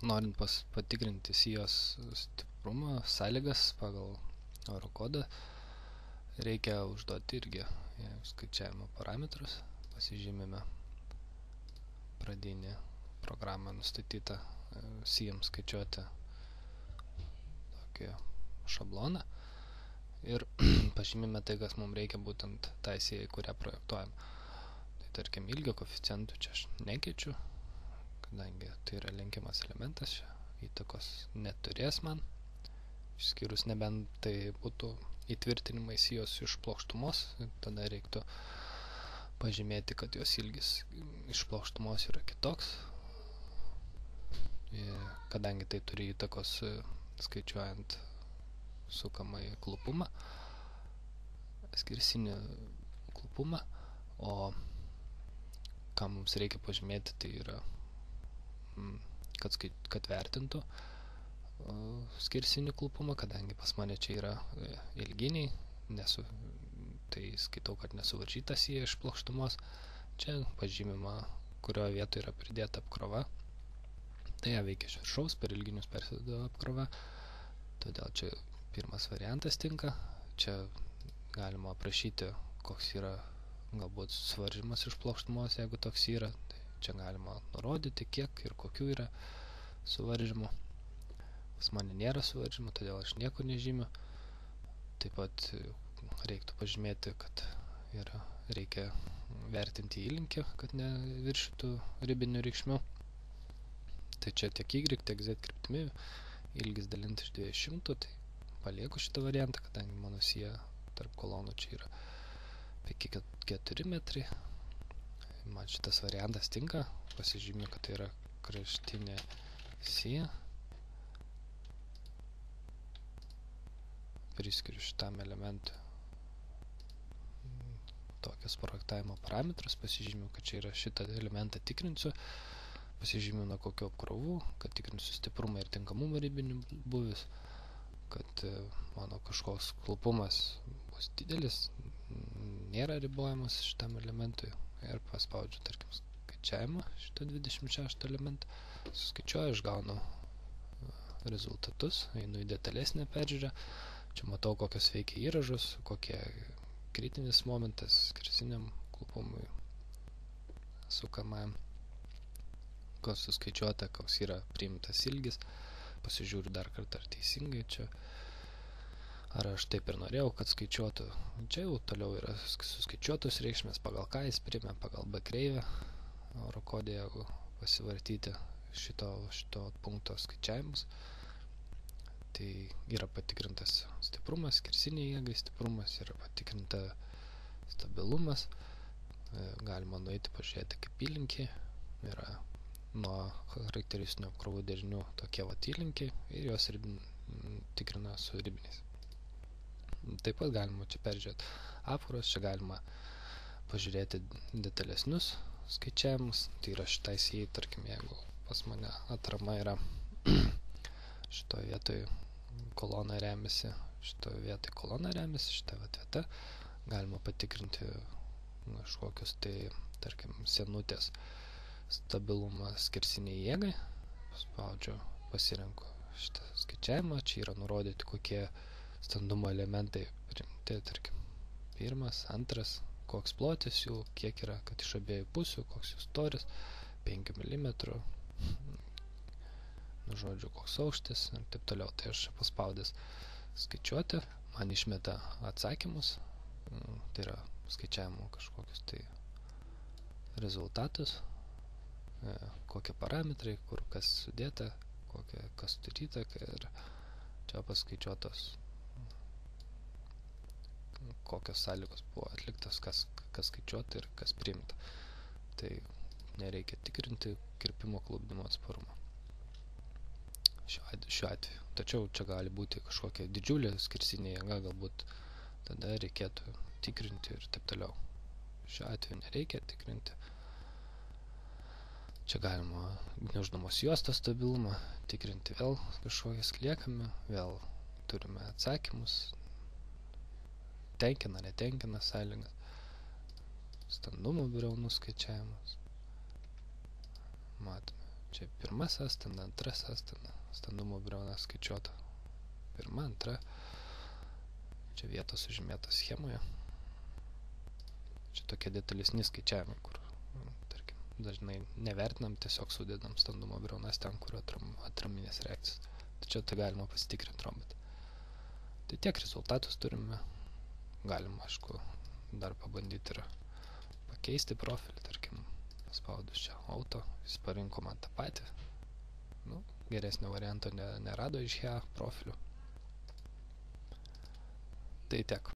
norint patikrinti sijos stiprumą, sąlygas pagal oro kodą, reikia užduoti irgi skaičiavimo parametrus. Pasižymime pradinį programą nustatytą sijams skaičiuoti tokį šabloną ir pažymime tai, kas mums reikia būtent tai sijai, kurią projektuojam. Tai tarkim, ilgio koeficientų čia aš nekeičiu, kadangi tai yra lenkiamas elementas, čia įtakos neturės man, išskyrus nebent tai būtų įtvirtinimai sijos iš plokštumos, tada reiktų pažymėti, kad jos ilgis iš plokštumos yra kitoks, kadangi tai turi įtakos skaičiuojant sukamąjį klupumą, skersinį klupumą, o ką mums reikia pažymėti, tai yra, kad vertintų skersinį klupumą, kadangi pas mane čia yra ilginiai, tai skaitau, kad nesuvaržyta sija iš plokštumos. Čia pažymima, kurioje vietoje yra pridėta apkrova. Tai ją veikia iš viršaus, per ilginius persideda apkrova. Todėl čia pirmas variantas tinka. Čia galima aprašyti, koks yra galbūt suvaržymas iš plokštumos, jeigu toks yra. Tai čia galima nurodyti, kiek ir kokių yra suvaržymų. Pas mane nėra suvaržymų, todėl aš nieko nežymiu. Taip pat reiktų pažymėti, kad reikia vertinti įlinkį, kad neviršytų ribinių reikšmių. Tai čia tiek Y, tiek Z kryptimi, ilgis dalinti iš 200, tai palieku šitą variantą, kadangi mano sija tarp kolonų čia yra apie 4 metrai. Man šitas variantas tinka, pasižymiu, kad tai yra kraštinė sija. Priskiriu šitam elementui tokias projektavimo parametrus, pasižymiu, kad čia yra šitą elementą tikrinsiu, pasižymiu nuo kokio apkrovų, kad tikrinsiu stiprumą ir tinkamumą ribinių buvis, kad mano kažkoks klupumas bus didelis, nėra ribojamas šitam elementui ir paspaudžiu, tarkim, skaičiavimą šitą 26 elementą, suskaičiuoju, aš gaunu rezultatus, einu į detalesnę peržiūrę. Čia matau, kokios veikia įražus, kokie kritinis momentas skersiniam klupumui sukamajam, koks suskaičiuota, koks yra priimtas ilgis. Pasižiūriu dar kartą, ar teisingai čia, ar aš taip ir norėjau, kad skaičiuotų. Čia jau toliau yra suskaičiuotos reikšmės, pagal ką jis priėmė, pagal B kreivę oro kode, jeigu pasivartyti šito punkto skaičiavimus. Tai yra patikrintas stiprumas, skersiniai jėgai stiprumas, yra patikrinta stabilumas. Galima nueiti pažiūrėti, kaip įlinkiai yra nuo charakteristinių apkrovų derinių tokie įlinkiai ir juos tikrina su ribiniais. Taip pat galima čia peržiūrėti apkrovas, čia galima pažiūrėti detalesnius skaičiavimus. Tai yra šitai sijai, tarkim, jeigu pas mane atrama yra šitoje vietoje kolona remiasi, šitoje vietoje kolona remiasi, šitą vietą galima patikrinti kažkokius tai, tarkim, senutės stabilumą skersiniai jėgai. Spaudžiu, pasirenku šitą skaičiavimą, čia yra nurodyti, kokie standumo elementai priimti, tarkim, pirmas, antras, koks plotis jų, kiek yra, kad iš abiejų pusių, koks jų storis, 5 mm, žodžiu, koks aukštis ir taip toliau. Tai aš paspaudęs skaičiuoti, man išmeta atsakymus, tai yra skaičiavimo kažkokius tai rezultatus, kokie parametrai, kur kas sudėta, kas sudaryta ir čia paskaičiuotos, kokios sąlygos buvo atliktos, kas skaičiuota ir kas priimta. Tai nereikia tikrinti kirpimo klupdymo atsparumą šiuo atveju. Tačiau čia gali būti kažkokia didžiulė skersinė jėga, galbūt tada reikėtų tikrinti ir taip toliau. Šiuo atveju nereikia tikrinti. Čia galima gniauždamos juostos stabilumą tikrinti, vėl kažkokias kliekame, vėl turime atsakymus, tenkina, netenkina sąlygas, standumo briaunų skaičiavimus. Matome, čia pirma sąstanda, antra sąstanda, standumo briauna skaičiuota. Pirma, antra, čia vietos užžymėtos schemoje. Čia tokie detalesni skaičiavimai, kur, tarkim, dažnai nevertinam, tiesiog sudedam standumo briaunas ten, kur atraminės reakcijos. Tai čia tai galima pasitikrinti robotą. Tai tiek rezultatus turime. Galima, aišku, dar pabandyti ir pakeisti profilį, tarkim, spaudus čia auto, jis parinko man tą patį. Nu, geresnio varianto nerado iš HEA profilių. Tai tiek.